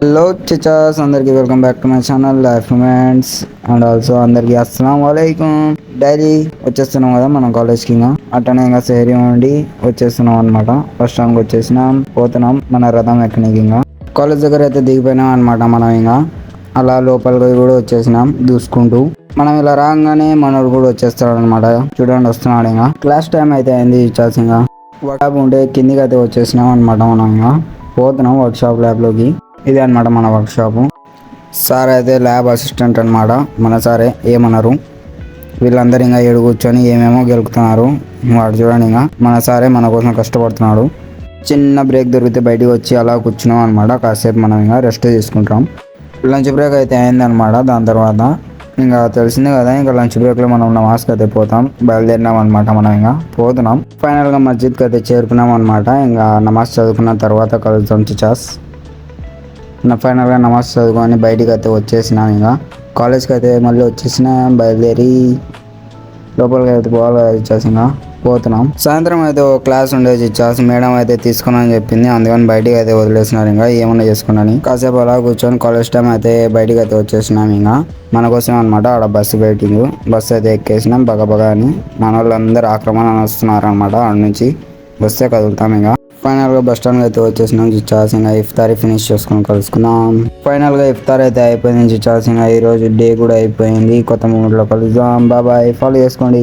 Hello చిచాస్ అందరికీ welcome back to my channel life moments and also అందరికీ అస్సలం వాలేకుమ్. డైలీ వచ్చేస్తున్నాం కదా మనం కాలేజ్కి, ఇంకా అట్టనే ఇంకా సేరీ ఉండి వచ్చేస్తున్నాం అనమాట. ఫస్ట్ టైంకి వచ్చేసినాం, పోతున్నాం మన రథం ఎక్కనికి. ఇంకా కాలేజ్ దగ్గర అయితే దిగిపోయినాం అనమాట మనం. ఇంకా అలా లోపలికి కూడా వచ్చేసినాం దూసుకుంటూ. మనం ఇలా రాగానే మనోడు కూడా వచ్చేస్తాడు అనమాట. చూడండి వస్తున్నాడు. ఇంకా క్లాస్ టైం అయితే అయింది. ఇచ్చాల్సి ఇంకా వర్క్ ఉంటే కిందికి అయితే వచ్చేసినాం అనమాట మనం. ఇంకా పోతున్నాం వర్క్షాప్ ల్యాబ్లోకి. ఇదే అనమాట మన వర్క్షాపు. సార్ అయితే ల్యాబ్ అసిస్టెంట్ అనమాట మన సారే. ఏమన్నారు వీళ్ళందరూ ఇంకా ఏడు కూర్చొని ఏమేమో గెలుకుతున్నారు. వాడు చూడండి, ఇంకా మన సారే మన కోసం కష్టపడుతున్నాడు. చిన్న బ్రేక్ దొరికితే బయటికి వచ్చి అలా కూర్చున్నాం అనమాట. కాసేపు మనం ఇంకా రెస్ట్ తీసుకుంటాం. లంచ్ బ్రేక్ అయితే అయిందనమాట. దాని తర్వాత ఇంకా తెలిసిందే కదా, ఇంకా లంచ్ బ్రేక్లో మనం నమాజ్కి అయితే పోతాం. బయలుదేరినాం అనమాట మనం. ఇంకా పోతున్నాం. ఫైనల్గా మస్జిద్కి అయితే చేరుకున్నాం అనమాట. ఇంకా నమాజ్ చదువుకున్న తర్వాత కలుద్దాం చిచాస్. ఫైనల్గా నమాజ్ చదువుకొని బయటికి అయితే వచ్చేసినాం. ఇంకా కాలేజ్కి అయితే మళ్ళీ వచ్చేసిన బయలుదేరి లోపలికి అయితే పోవాలి ఇచ్చాసి. ఇంకా పోతున్నాం. సాయంత్రం అయితే ఒక క్లాస్ ఉండేది ఇచ్చాసి. మేడం అయితే తీసుకున్నాను చెప్పింది, అందుకని బయటికి అయితే వదిలేసినారు. ఇంకా ఏమన్నా చేసుకున్నాను. కాసేపు అలా కూర్చొని కాలేజ్ టైం అయితే బయటికి అయితే వచ్చేసినాం. ఇంకా మన కోసం అనమాట ఆడ బస్సు వెయిటింగ్. బస్సు అయితే ఎక్కేసినాం బగబగా అని. మన వాళ్ళందరూ ఆక్రమణ వస్తున్నారు అనమాట. ఆడ నుంచి బస్సే కదులుతాం. ఇంకా ఫైనల్గా బస్ స్టాండ్కి అయితే వచ్చేసినాం చిచాస్. ఇంకా ఇఫ్తారీ ఫినిష్ చేసుకుని కలుసుకున్నాం. ఫైనల్గా ఇఫ్తార్ అయితే అయిపోయింది చిచాస్. ఇంకా ఈరోజు డే కూడా అయిపోయింది. కొత్త మూమెంట్లో కలుద్దాం. బాబాయ్, ఫాలో చేసుకోండి.